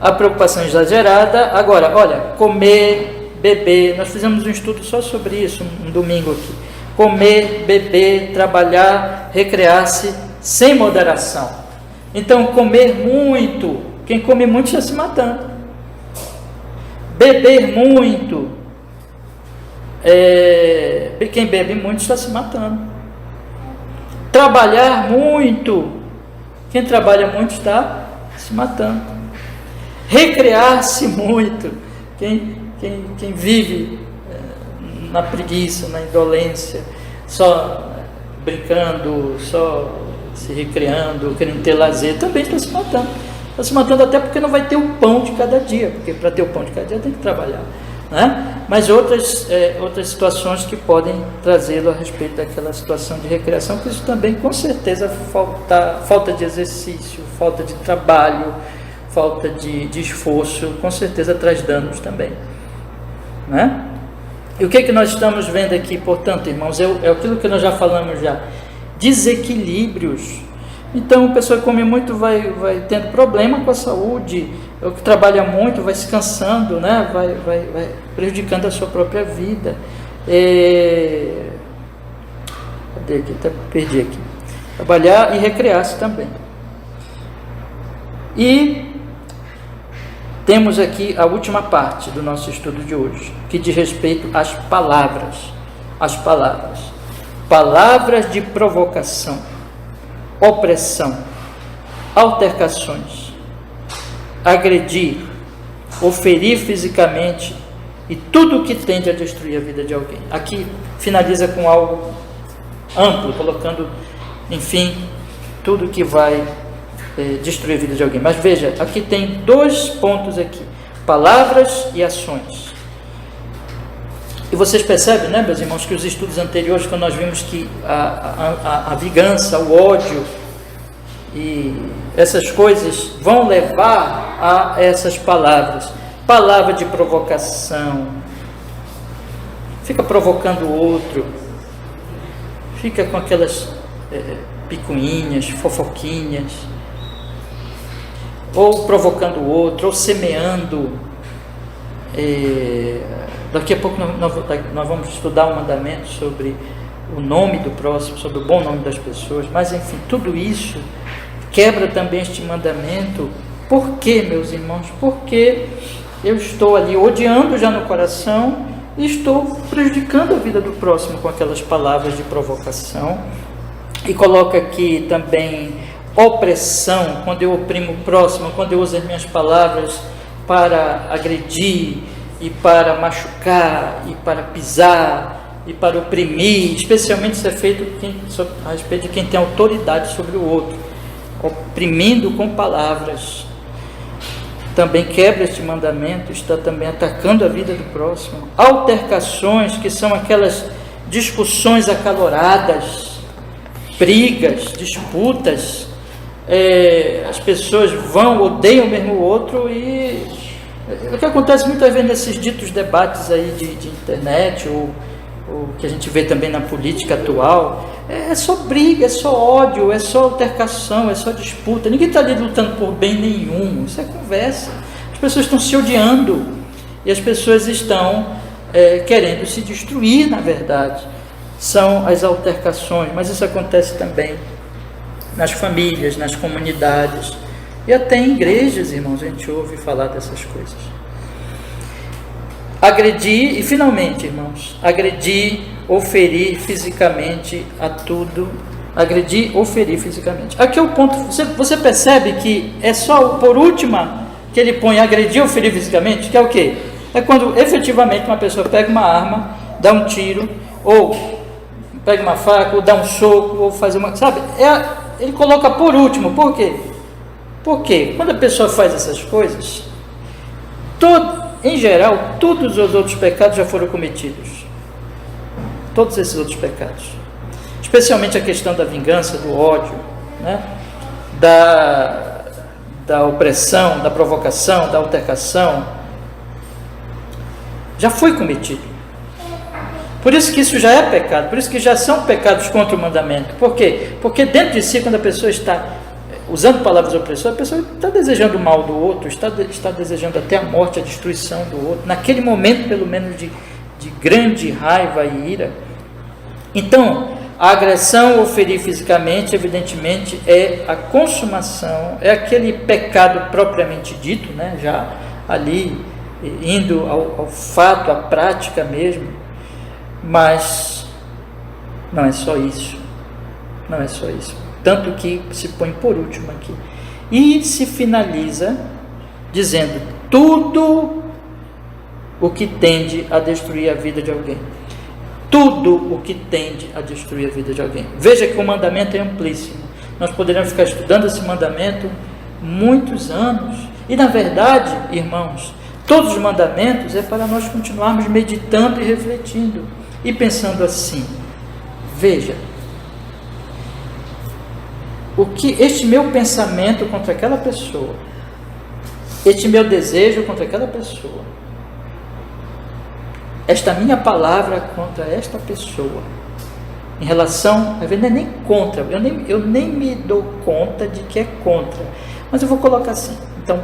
a preocupação exagerada. Agora, olha, comer, beber, nós fizemos um estudo só sobre isso um domingo aqui. Comer, beber, trabalhar, recrear-se sem moderação. Então, comer muito, quem come muito está se matando. Beber muito, quem bebe muito está se matando. Trabalhar muito, quem trabalha muito está se matando. Recrear-se muito, quem vive na preguiça, na indolência, só brincando, só se recreando, querendo ter lazer, também está se matando. Está se matando até porque não vai ter o pão de cada dia, porque para ter o pão de cada dia tem que trabalhar, né? Mas outras situações que podem trazê-lo a respeito daquela situação de recreação, que isso também, com certeza, falta de exercício, falta de trabalho, falta de esforço, com certeza traz danos também, né? E o que nós estamos vendo aqui, portanto, irmãos, é aquilo que nós já falamos já, desequilíbrios. Então, a pessoa que come muito vai tendo problema com a saúde, o que trabalha muito vai se cansando, né? vai prejudicando a sua própria vida. Cadê aqui? Perdi aqui. Trabalhar e recrear-se também. E temos aqui a última parte do nosso estudo de hoje, que diz respeito às palavras. As palavras. Palavras de provocação, opressão, altercações, agredir, oferir fisicamente e tudo o que tende a destruir a vida de alguém. Aqui finaliza com algo amplo, colocando, enfim, tudo que vai destruir a vida de alguém. Mas veja, aqui tem 2 pontos aqui: palavras e ações. E vocês percebem, né, meus irmãos, que os estudos anteriores, quando nós vimos que a vingança, o ódio e essas coisas vão levar a essas palavras. Palavra de provocação, fica provocando o outro, fica com aquelas picuinhas, fofoquinhas, ou provocando o outro, ou semeando. Daqui a pouco nós vamos estudar um mandamento sobre o nome do próximo, sobre o bom nome das pessoas, mas enfim, tudo isso quebra também este mandamento. Por quê, meus irmãos? Porque eu estou ali odiando já no coração e estou prejudicando a vida do próximo com aquelas palavras de provocação. E coloca aqui também opressão, quando eu oprimo o próximo, quando eu uso as minhas palavras para agredir e para machucar e para pisar e para oprimir, especialmente isso é feito a respeito de quem tem autoridade sobre o outro, oprimindo com palavras. Também quebra este mandamento, está também atacando a vida do próximo. Altercações, que são aquelas discussões acaloradas, brigas, disputas, as pessoas odeiam mesmo o outro, e o que acontece muitas vezes nesses ditos debates aí de internet, ou que a gente vê também na política atual, é só briga, é só ódio, é só altercação, é só disputa. Ninguém está ali lutando por bem nenhum, isso é conversa. As pessoas estão se odiando e as pessoas estão querendo se destruir, na verdade. São as altercações, mas isso acontece também nas famílias, nas comunidades e até em igrejas, irmãos, a gente ouve falar dessas coisas. Agredir, e finalmente, irmãos, agredir, oferir fisicamente a tudo. Agredir, oferir fisicamente. Aqui é o ponto, você percebe que é só por última que ele põe agredir, oferir fisicamente, que é o quê? É quando efetivamente uma pessoa pega uma arma, dá um tiro, ou pega uma faca, ou dá um soco, ou faz uma... Sabe? Ele coloca por último. Por quê? Porque quando a pessoa faz essas coisas, em geral, todos os outros pecados já foram cometidos. Todos esses outros pecados. Especialmente a questão da vingança, do ódio, né? Da opressão, da provocação, da altercação. Já foi cometido. Por isso que isso já é pecado, por isso que já são pecados contra o mandamento. Por quê? Porque dentro de si, quando a pessoa está usando palavras opressoras, a pessoa está desejando o mal do outro, está desejando até a morte, a destruição do outro, naquele momento, pelo menos, de grande raiva e ira. Então, a agressão, oferir fisicamente, evidentemente, é a consumação, é aquele pecado propriamente dito, né? Já ali, indo ao fato, à prática mesmo. Mas não é só isso, não é só isso. Tanto que se põe por último aqui. E se finaliza dizendo tudo o que tende a destruir a vida de alguém. Tudo o que tende a destruir a vida de alguém. Veja que o mandamento é amplíssimo. Nós poderíamos ficar estudando esse mandamento muitos anos. E na verdade, irmãos, todos os mandamentos é para nós continuarmos meditando e refletindo. E pensando assim, veja, o que este meu pensamento contra aquela pessoa, este meu desejo contra aquela pessoa, esta minha palavra contra esta pessoa, em relação, às vezes não é nem contra, eu nem me dou conta de que é contra, mas eu vou colocar assim. Então,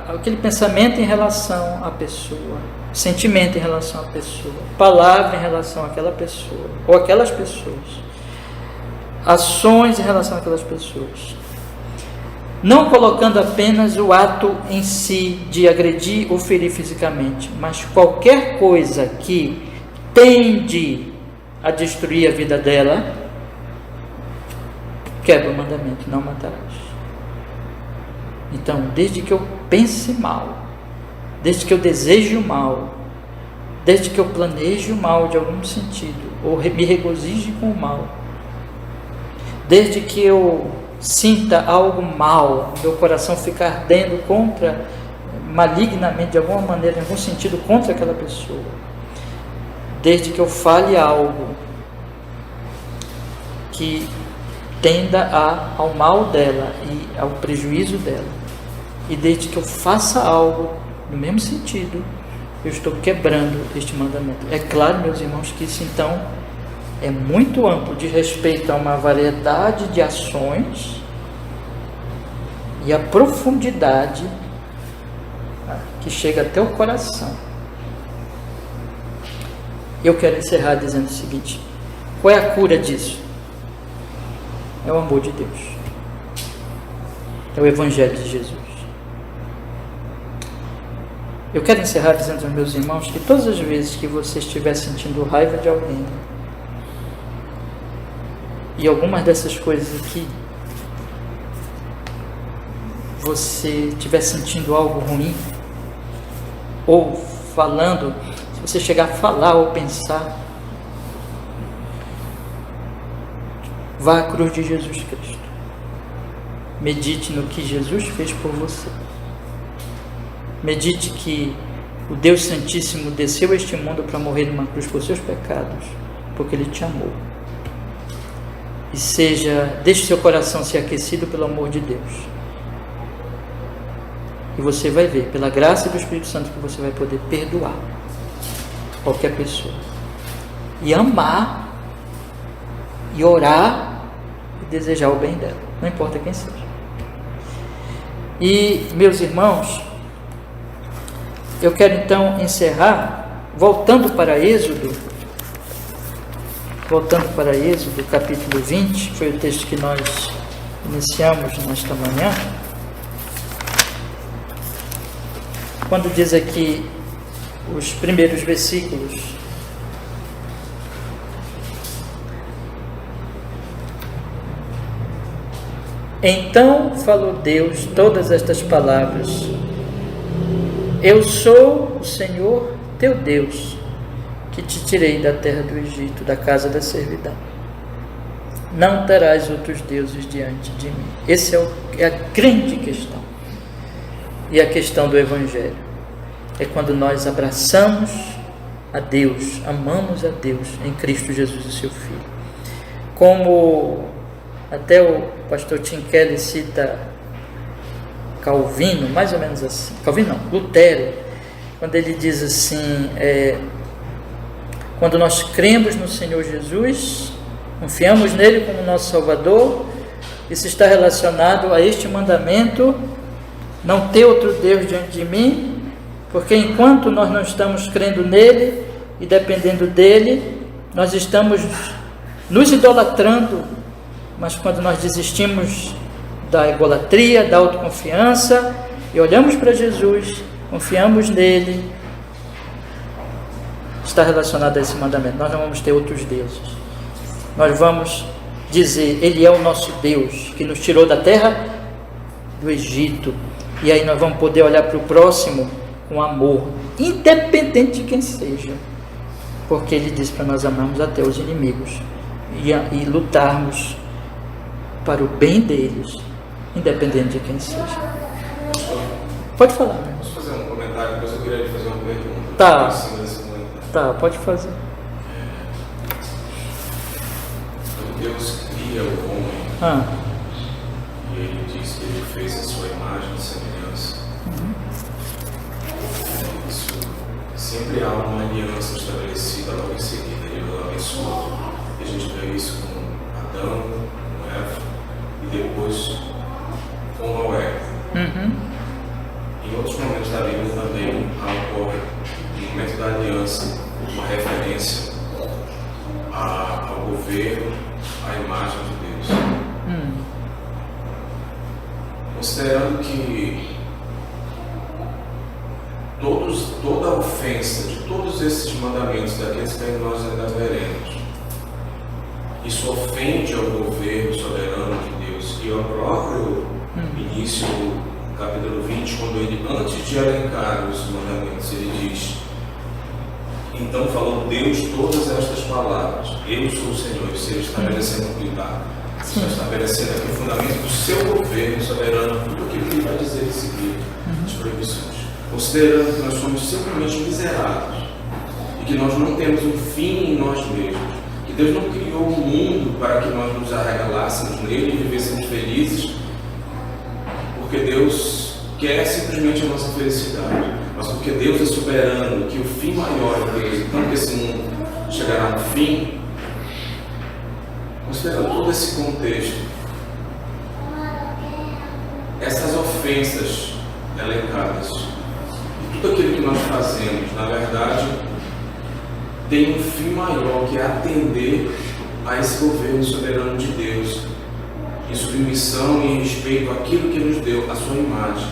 aquele pensamento em relação à pessoa, sentimento em relação à pessoa, palavra em relação àquela pessoa, ou aquelas pessoas, ações em relação àquelas pessoas, não colocando apenas o ato em si de agredir ou ferir fisicamente, mas qualquer coisa que tende a destruir a vida dela, quebra o mandamento: não matarás. Então, desde que eu pense mal, desde que eu deseje o mal, desde que eu planeje o mal de algum sentido, ou me regozije com o mal, desde que eu sinta algo mal, meu coração fica ardendo contra, malignamente, de alguma maneira, em algum sentido, contra aquela pessoa, desde que eu fale algo que tenda ao mal dela e ao prejuízo dela, e desde que eu faça algo no mesmo sentido, eu estou quebrando este mandamento. É claro, meus irmãos, que isso então é muito amplo, de respeito a uma variedade de ações e a profundidade que chega até o coração. Eu quero encerrar dizendo o seguinte: qual é a cura disso? É o amor de Deus, é o Evangelho de Jesus. Eu quero encerrar dizendo aos meus irmãos que todas as vezes que você estiver sentindo raiva de alguém, e algumas dessas coisas aqui, você estiver sentindo algo ruim, ou falando, se você chegar a falar ou pensar, vá à cruz de Jesus Cristo. Medite no que Jesus fez por você. Medite que o Deus Santíssimo desceu a este mundo para morrer numa cruz por seus pecados, porque Ele te amou. E deixe seu coração ser aquecido pelo amor de Deus. E você vai ver, pela graça do Espírito Santo, que você vai poder perdoar qualquer pessoa, e amar, e orar, e desejar o bem dela, não importa quem seja. E, meus irmãos, eu quero então encerrar voltando para Êxodo, capítulo 20, foi o texto que nós iniciamos nesta manhã, quando diz aqui os primeiros versículos: então falou Deus todas estas palavras: eu sou o Senhor teu Deus, que te tirei da terra do Egito, da casa da servidão. Não terás outros deuses diante de mim. Essa é a grande questão. E a questão do Evangelho é quando nós abraçamos a Deus, amamos a Deus em Cristo Jesus, o seu Filho. Como até o pastor Tim Keller cita Calvino, mais ou menos assim, Calvino não, Lutero, quando ele diz assim, quando nós cremos no Senhor Jesus, confiamos nele como nosso Salvador, isso está relacionado a este mandamento: não ter outro Deus diante de mim, porque enquanto nós não estamos crendo nele e dependendo dele, nós estamos nos idolatrando. Mas quando nós desistimos da idolatria, da autoconfiança, e olhamos para Jesus, confiamos nele, está relacionado a esse mandamento. Nós não vamos ter outros deuses. Nós vamos dizer: ele é o nosso Deus, que nos tirou da terra do Egito. E aí nós vamos poder olhar para o próximo com amor, independente de quem seja, porque ele diz para nós amarmos até os inimigos e lutarmos para o bem deles, independente de quem seja. Pode falar, né? Posso fazer um comentário? Depois eu queria fazer uma pergunta. Tá, pode fazer. Quando Deus cria o homem, e ele diz que ele fez a sua imagem e semelhança, isso sempre há uma aliança estabelecida logo em seguida. Ele abençoou. E a gente vê isso com Adão, com Eva, e depois com Noé. Em outros momentos da Bíblia também ocorre, no momento da aliança, uma referência ao governo, à imagem de Deus. Considerando que toda a ofensa de todos esses mandamentos, daqueles que nós ainda veremos, isso ofende ao governo soberano de Deus, e ao próprio início do capítulo 20, quando ele, antes de elencar os mandamentos, ele diz: então falou Deus todas estas palavras, eu sou o Senhor. Ele estabelecendo um cuidado, está estabelecendo aqui o fundamento do seu governo soberano, tudo aquilo que ele vai dizer em seguida, as proibições, considerando que nós somos simplesmente miseráveis e que nós não temos um fim em nós mesmos, que Deus não criou o mundo para que nós nos arregalássemos nele e vivêssemos felizes, porque Deus quer simplesmente a nossa felicidade, mas porque Deus é soberano, que o fim maior é Deus, então que esse mundo chegará a um fim. Considerando todo esse contexto, essas ofensas elencadas e tudo aquilo que nós fazemos, na verdade, tem um fim maior, que é atender a esse governo soberano de Deus, em submissão e em respeito àquilo que nos deu, a sua imagem.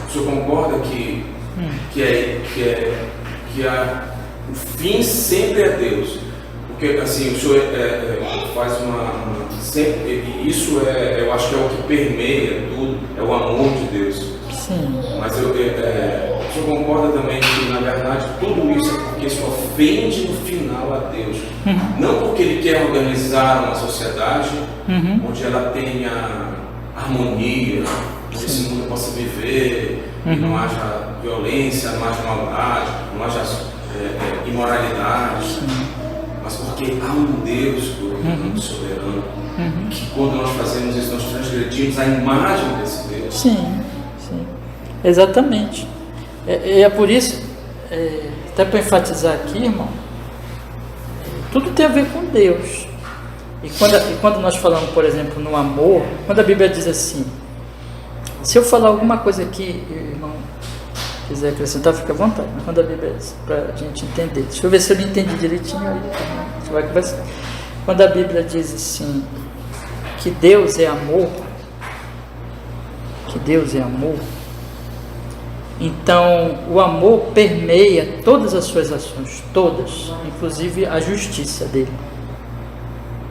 O senhor concorda que o fim sempre é Deus? Porque assim, o senhor faz sempre, isso eu acho que é o que permeia tudo, é o amor de Deus. Sim. Mas o senhor concorda também que, na verdade, tudo isso é porque isso ofende no final a Deus. Não porque Ele quer organizar uma sociedade onde ela tenha harmonia, onde esse mundo possa viver, e não haja violência, não haja maldade, não haja imoralidade. Mas porque há um Deus soberano, que quando nós fazemos isso, nós transgredimos a imagem desse Deus. Sim, sim, exatamente. É por isso, até para enfatizar aqui, irmão, tudo tem a ver com Deus. E quando nós falamos, por exemplo, no amor, quando a Bíblia diz assim, se eu falar alguma coisa aqui, irmão, quiser acrescentar, fica à vontade, mas quando a Bíblia diz, para a gente entender, deixa eu ver se eu me entendi direitinho aí, a gente vai conversar. Quando a Bíblia diz assim, que Deus é amor, então o amor permeia todas as suas ações, todas, inclusive a justiça dele,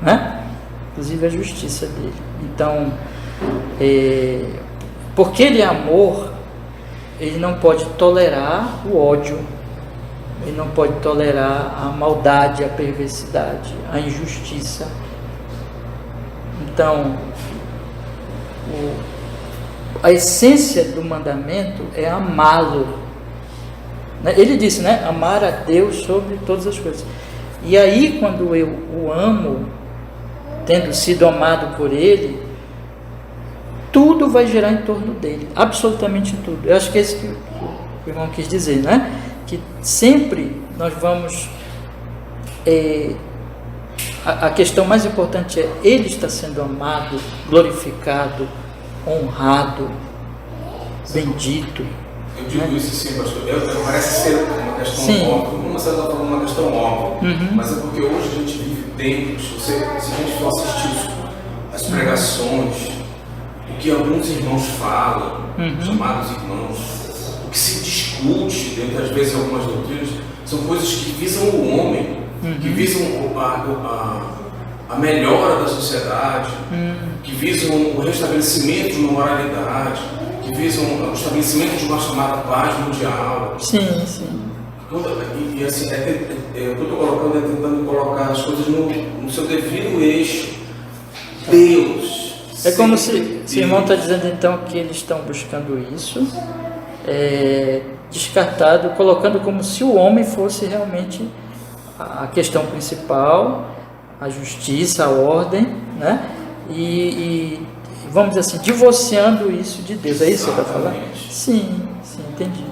né? Inclusive a justiça dele. Então, porque ele é amor, ele não pode tolerar o ódio, ele não pode tolerar a maldade, a perversidade, a injustiça. Então, a essência do mandamento é amá-lo. Ele disse, né? Amar a Deus sobre todas as coisas. E aí, quando eu o amo, tendo sido amado por Ele, tudo vai girar em torno dele, absolutamente tudo. Eu acho que é isso que o irmão quis dizer, né? Que sempre nós vamos... a questão mais importante é Ele está sendo amado, glorificado, honrado, bendito. Eu digo isso sim, pastor. Parece ser uma questão óbvia, não está falando uma questão óbvia, mas é porque hoje a gente vive tempos, se a gente for assistir as pregações, o que alguns irmãos falam, chamados irmãos, o que se discute dentro, às vezes, algumas doutrinas, são coisas que visam o homem, que visam a melhora da sociedade, que visam o restabelecimento de uma moralidade, que visam o estabelecimento de uma chamada paz mundial. Sim, sim. E assim, o que eu estou colocando é tentando colocar as coisas no seu devido eixo. Deus. É como se o irmão está dizendo então que eles estão buscando isso, descartado, colocando como se o homem fosse realmente a questão principal, a justiça, a ordem, né? E vamos dizer assim, divorciando isso de Deus. É isso que você está falando? Sim, entendi.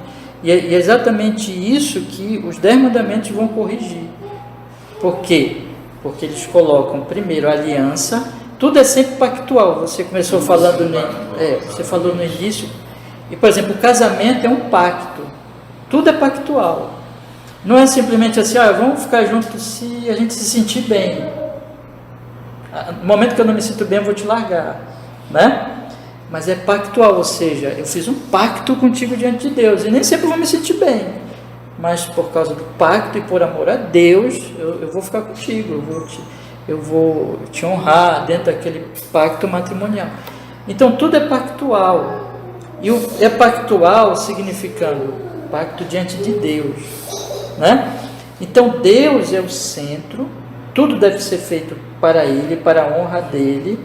E é exatamente isso que os 10 mandamentos vão corrigir. Por quê? Porque eles colocam primeiro a aliança. Tudo é sempre pactual. Você começou falando você falou no início. E, por exemplo, o casamento é um pacto. Tudo é pactual. Não é simplesmente assim, vamos ficar juntos se a gente se sentir bem. No momento que eu não me sinto bem, eu vou te largar, né? Mas é pactual, ou seja, eu fiz um pacto contigo diante de Deus, e nem sempre eu vou me sentir bem, mas por causa do pacto e por amor a Deus, eu vou ficar contigo, eu vou te honrar dentro daquele pacto matrimonial. Então tudo é pactual, e é pactual significando pacto diante de Deus, né? Então Deus é o centro, tudo deve ser feito para Ele, para a honra dEle.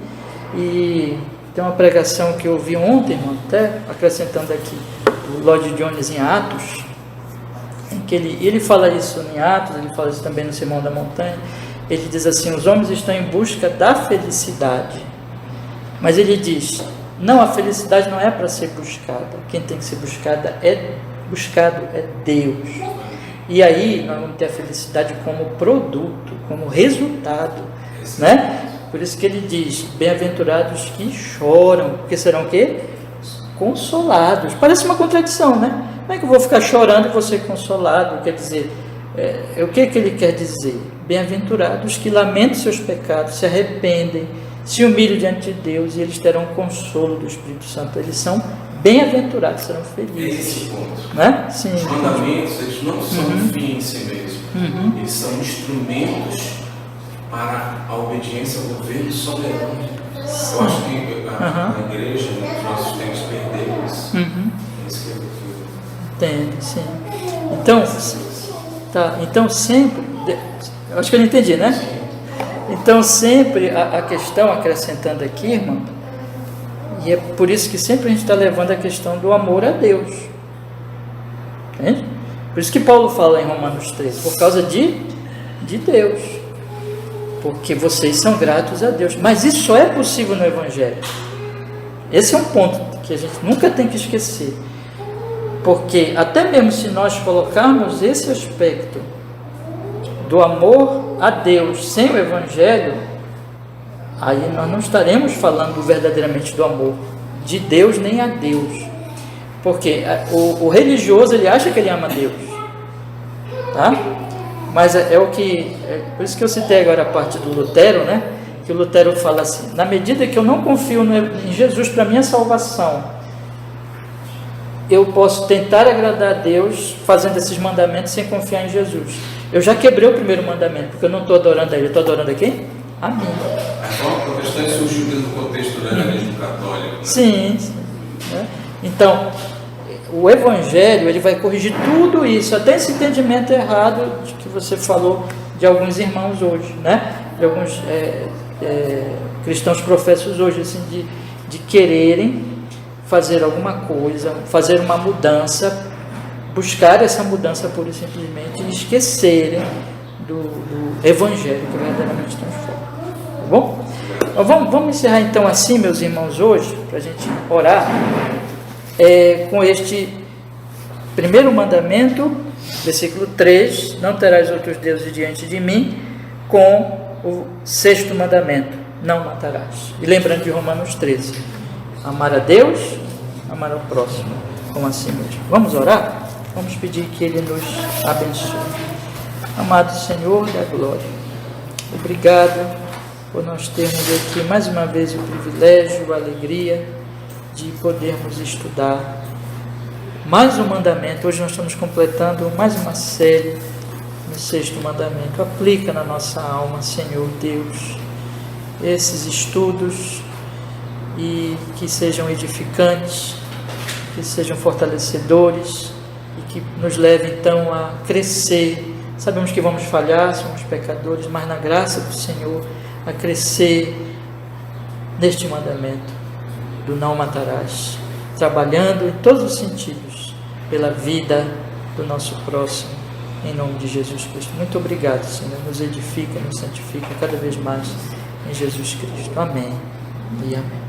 E tem uma pregação que eu ouvi ontem, irmão, até acrescentando aqui, do Lloyd Jones em Atos, em que ele fala isso em Atos, ele fala isso também no Sermão da Montanha. Ele diz assim: os homens estão em busca da felicidade, mas ele diz, não, a felicidade não é para ser buscada, quem tem que ser buscado é Deus. E aí nós vamos ter a felicidade como produto, como resultado, né? Por isso que ele diz, bem-aventurados que choram, porque serão o quê? Consolados. Parece uma contradição, né? Como é que eu vou ficar chorando e vou ser consolado? Quer dizer, o que ele quer dizer? Bem-aventurados que lamentam seus pecados, se arrependem, se humilham diante de Deus, e eles terão consolo do Espírito Santo. Eles são bem-aventurados, serão felizes. Esse ponto. Né? Sim. Os mandamentos, eles não são um fim em si mesmo. Eles são instrumentos para a obediência ao governo soberano. Eu acho que a igreja, nos nossos tempos, perdeu isso. Isso que eu entendo, sim. Então sempre, eu acho que eu não entendi, né? Sim. Então sempre a questão, acrescentando aqui, irmão, e é por isso que sempre a gente está levando a questão do amor a Deus. Entende? Por isso que Paulo fala em Romanos 13, por causa de Deus. Porque vocês são gratos a Deus. Mas isso só é possível no Evangelho. Esse é um ponto que a gente nunca tem que esquecer. Porque até mesmo se nós colocarmos esse aspecto do amor a Deus sem o Evangelho, aí nós não estaremos falando verdadeiramente do amor de Deus nem a Deus. Porque o religioso, ele acha que ele ama Deus, tá? Mas por isso que eu citei agora a parte do Lutero, né? Que o Lutero fala assim: na medida que eu não confio em Jesus para minha salvação, eu posso tentar agradar a Deus fazendo esses mandamentos sem confiar em Jesus. Eu já quebrei o primeiro mandamento, porque eu não estou adorando a Ele, eu estou adorando a quem? A mim. A forma protestante surgiu dentro do contexto do realismo católico. Né? Sim. Né? Então, o Evangelho, ele vai corrigir tudo isso, até esse entendimento errado de que você falou de alguns irmãos hoje, né? De alguns cristãos professos hoje, assim, de quererem fazer alguma coisa, fazer uma mudança, buscar essa mudança pura e simplesmente, e esquecerem do Evangelho que verdadeiramente transforma. Tá bom? Vamos encerrar então assim, meus irmãos, hoje, para a gente orar, com este primeiro mandamento, versículo 3, não terás outros deuses diante de mim, com o 6º mandamento, não matarás. E lembrando de Romanos 13, amar a Deus, amar ao próximo, como a si mesmo. Vamos orar? Vamos pedir que Ele nos abençoe. Amado Senhor da glória, obrigado por nós termos aqui mais uma vez o privilégio, a alegria de podermos estudar mais um mandamento. Hoje nós estamos completando mais uma série no 6º mandamento. Aplica na nossa alma, Senhor Deus, esses estudos, e que sejam edificantes, que sejam fortalecedores e que nos levem então a crescer. Sabemos que vamos falhar, somos pecadores, mas na graça do Senhor, a crescer neste mandamento do não matarás, trabalhando em todos os sentidos pela vida do nosso próximo, em nome de Jesus Cristo. Muito obrigado, Senhor, nos edifica, nos santifica cada vez mais em Jesus Cristo. Amém e amém.